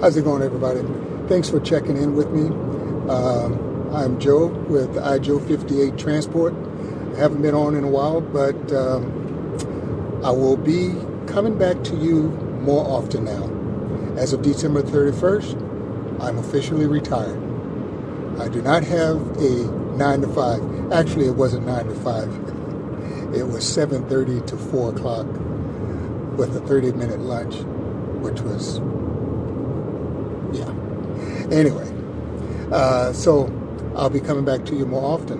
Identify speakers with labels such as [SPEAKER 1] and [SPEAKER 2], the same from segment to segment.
[SPEAKER 1] How's it going, everybody? Thanks for checking in with me. I'm Joe with iJoe58 Transport. I haven't been on in a while, but I will be coming back to you more often now. As of December 31st, I'm officially retired. I do not have a 9 to 5. Actually, it wasn't 9 to 5. It was 7:30 to 4 o'clock with a 30-minute lunch, which was, yeah. Anyway, so I'll be coming back to you more often.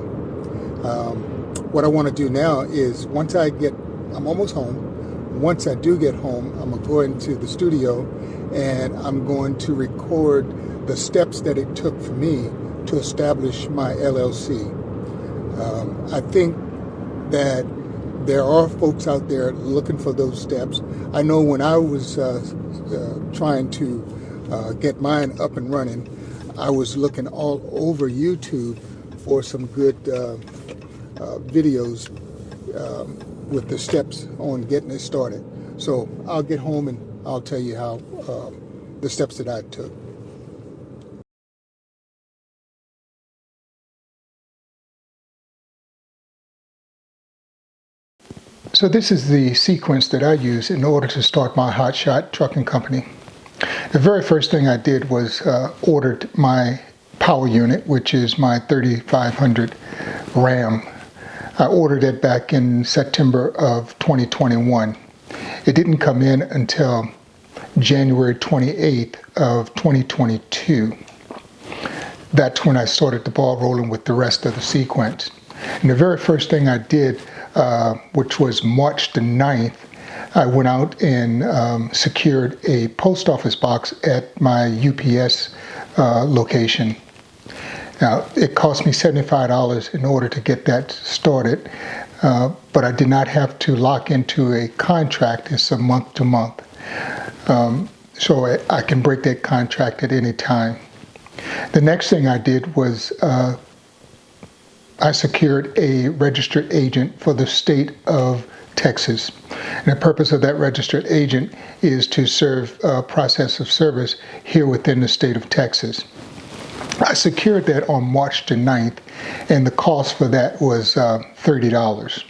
[SPEAKER 1] What I want to do now is I'm almost home. Once I do get home, I'm going to go into the studio and I'm going to record the steps that it took for me to establish my LLC. I think that there are folks out there looking for those steps. I know when I was trying to get mine up and running, I was looking all over YouTube for some good videos with the steps on getting it started. So I'll get home and I'll tell you how the steps that I took. So this is the sequence that I use in order to start my Hotshot trucking company. The very first thing I did was ordered my power unit, which is my 3500 Ram. I ordered it back in September of 2021. It didn't come in until January 28th of 2022. That's when I started the ball rolling with the rest of the sequence. And the very first thing I did, which was March the 9th, I went out and secured a post office box at my UPS location. Now, it cost me $75 in order to get that started, but I did not have to lock into a contract. It's a month to month. So I can break that contract at any time. The next thing I did was I secured a registered agent for the state of Texas. And the purpose of that registered agent is to serve process of service here within the state of Texas. I secured that on March the 9th, and the cost for that was $30.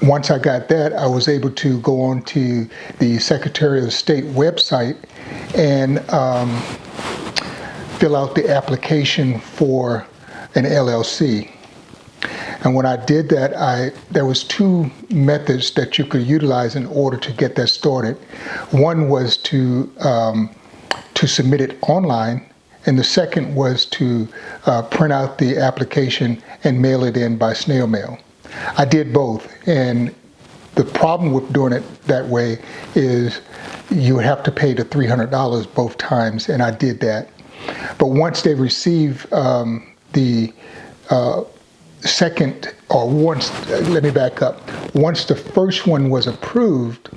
[SPEAKER 1] Once I got that, I was able to go on to the Secretary of State website and fill out the application for an LLC. And when I did that, there was two methods that you could utilize in order to get that started. One was to submit it online, and the second was to print out the application and mail it in by snail mail. I did both, and the problem with doing it that way is you have to pay the $300 both times, and I did that. But once they receive the second, or once, let me back up. Once the first one was approved,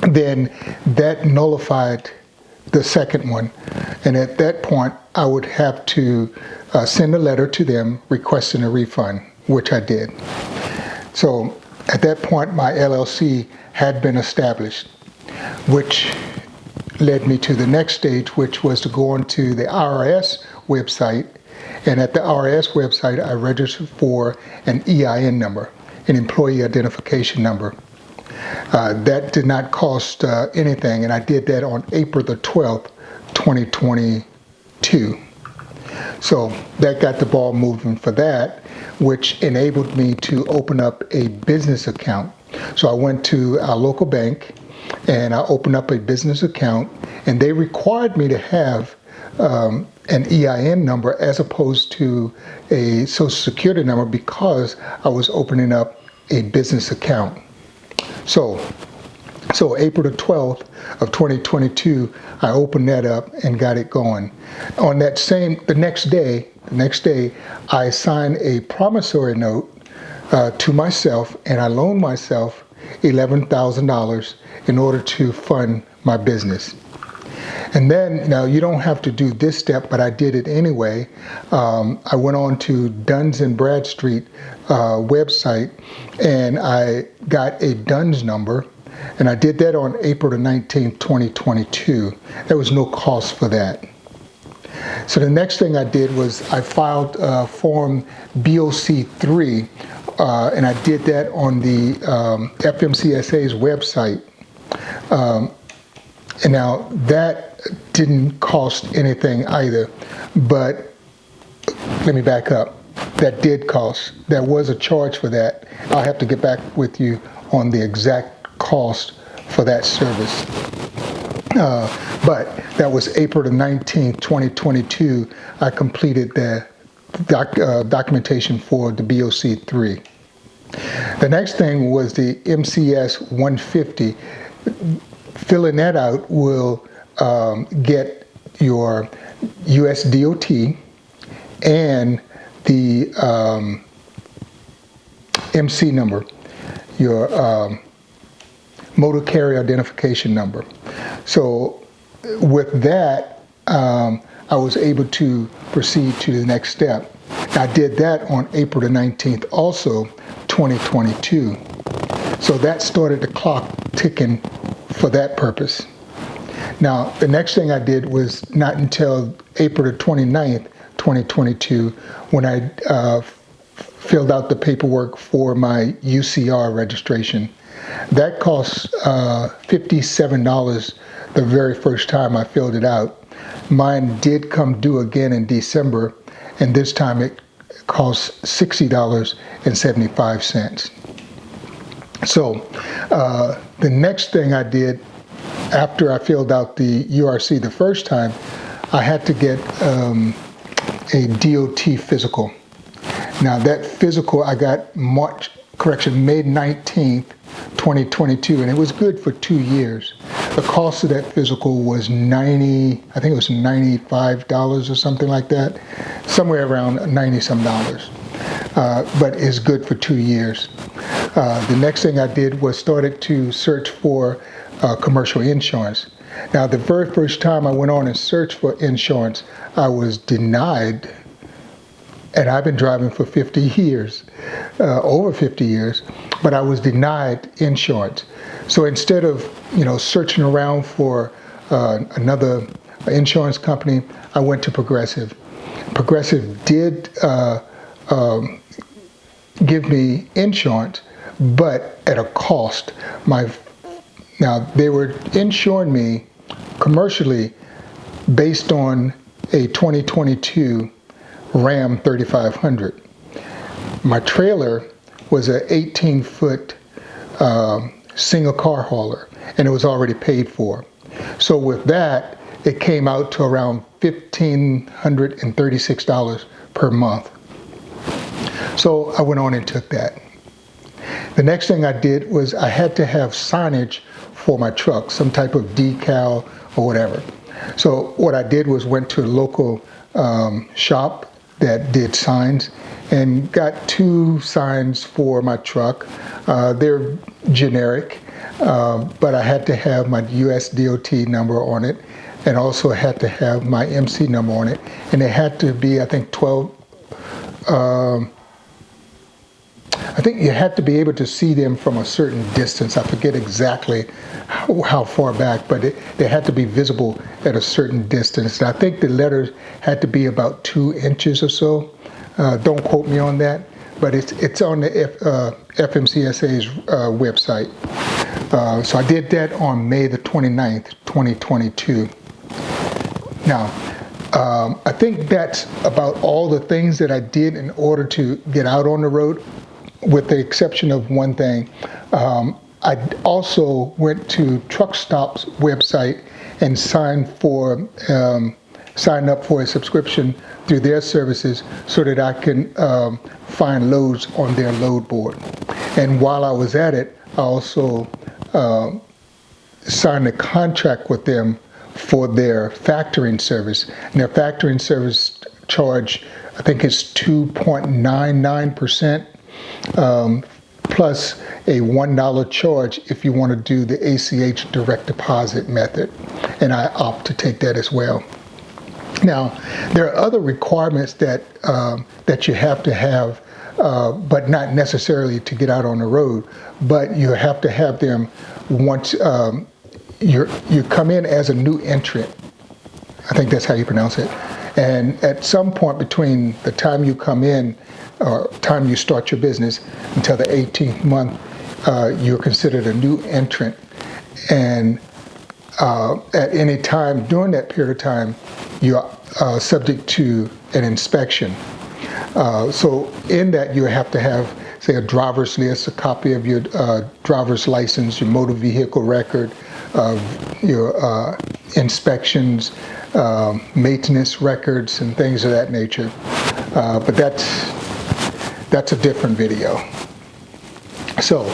[SPEAKER 1] then that nullified the second one. And at that point, I would have to send a letter to them requesting a refund, which I did. So at that point, my LLC had been established, which led me to the next stage, which was to go onto the IRS website. And at the IRS website, I registered for an EIN number, an employee identification number. That did not cost anything, and I did that on April the 12th, 2022. So that got the ball moving for that, which enabled me to open up a business account. So I went to our local bank and I opened up a business account, and they required me to have an EIN number as opposed to a Social Security number because I was opening up a business account. So April the 12th of 2022, I opened that up and got it going. On that the next day, I signed a promissory note to myself, and I loaned myself $11,000 in order to fund my business. And then, now you don't have to do this step, but I did it anyway. I went on to Duns and Bradstreet website, and I got a DUNS number And I did that on April the 19th, 2022. There was no cost for that. So the next thing I did was I filed Form BOC3, and I did that on the FMCSA's website. And now that didn't cost anything either, but let me back up. That did cost. There was a charge for that. I'll have to get back with you on the exact cost for that service. But that was April the 19th, 2022. I completed the documentation for the BOC3. The next thing was the MCS 150. Filling that out will get your US DOT and the MC number, your motor carrier identification number. So with that, I was able to proceed to the next step. I did that on April the 19th, also 2022. So that started the clock ticking for that purpose. Now, the next thing I did was not until April the 29th, 2022, when I filled out the paperwork for my UCR registration. That cost $57 the very first time I filled it out. Mine did come due again in December, and this time it cost $60.75. So the next thing I did after I filled out the URC the first time, I had to get a DOT physical. Now that physical I got May 19th, 2022, and it was good for 2 years. The cost of that physical was $95 or something like that, somewhere around $90 some. But it's good for 2 years. The next thing I did was started to search for commercial insurance. Now, the very first time I went on and searched for insurance, I was denied, and I've been driving for 50 years, over 50 years, but I was denied insurance. So instead of, searching around for another insurance company, I went to Progressive. Progressive did give me insurance, but at a cost. Now, they were insuring me commercially based on a 2022 Ram 3500. My trailer was an 18-foot single car hauler, and it was already paid for. So with that, it came out to around $1,536 per month. So I went on and took that. The next thing I did was I had to have signage for my truck, some type of decal or whatever. So what I did was went to a local shop that did signs and got 2 signs for my truck. They're generic, but I had to have my US DOT number on it, and also had to have my MC number on it, and it had to be, I think, 12. I think you had to be able to see them from a certain distance. I forget exactly how far back, but they had to be visible at a certain distance. And I think the letters had to be about 2 inches or so. Don't quote me on that, but it's on the FMCSA's website. So I did that on May the 29th, 2022. Now, I think that's about all the things that I did in order to get out on the road, with the exception of one thing. I also went to Truck Stop's website and signed up for a subscription through their services so that I can find loads on their load board. And while I was at it, I also signed a contract with them for their factoring service. And their factoring service charge, I think it's 2.99%. Plus a $1 charge if you want to do the ACH direct deposit method, and I opt to take that as well. Now, there are other requirements that that you have to have, but not necessarily to get out on the road. But you have to have them once you come in as a new entrant. I think that's how you pronounce it. And at some point between the time you come in or time you start your business until the 18th month, you're considered a new entrant. And at any time during that period of time, you're subject to an inspection. So in that, you have to have, say, a driver's list, a copy of your driver's license, your motor vehicle record, your inspections, maintenance records, and things of that nature. But that's a different video. So,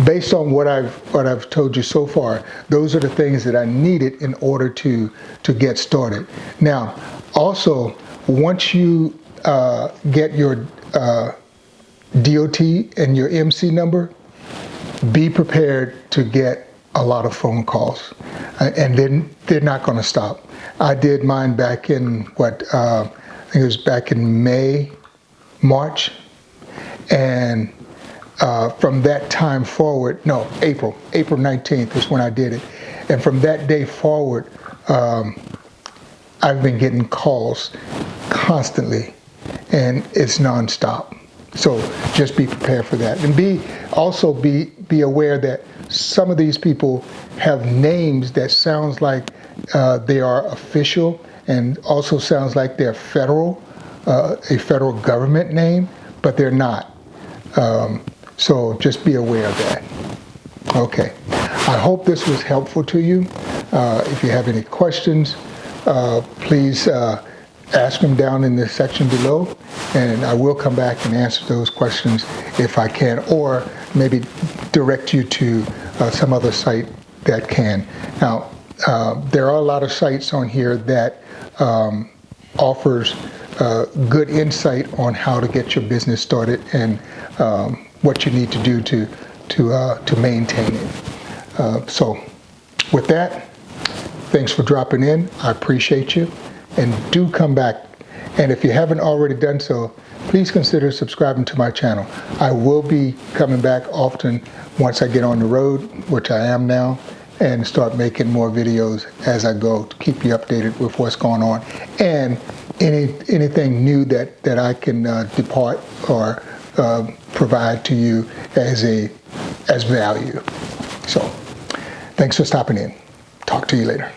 [SPEAKER 1] based on what I've told you so far, those are the things that I needed in order to get started. Now, also, once you get your DOT and your MC number, be prepared to get a lot of phone calls, and then they're not going to stop. I did mine back in I think it was back in March, and from that time forward, no, April 19th is when I did it. And from that day forward, I've been getting calls constantly, and it's nonstop. So just be prepared for that. And also be aware that some of these people have names that sounds like they are official, and also sounds like they're federal, a federal government name, but they're not. So just be aware of that. Okay. I hope this was helpful to you. If you have any questions, please ask them down in the section below, and I will come back and answer those questions if I can, or maybe direct you to some other site that can. Now, there are a lot of sites on here that offers good insight on how to get your business started and what you need to do to maintain it. So with that, thanks for dropping in. I appreciate you, and do come back. And if you haven't already done so, please consider subscribing to my channel. I will be coming back often once I get on the road, which I am now, and start making more videos as I go to keep you updated with what's going on, and anything new that I can depart or provide to you as value. So thanks for stopping in. Talk to you later.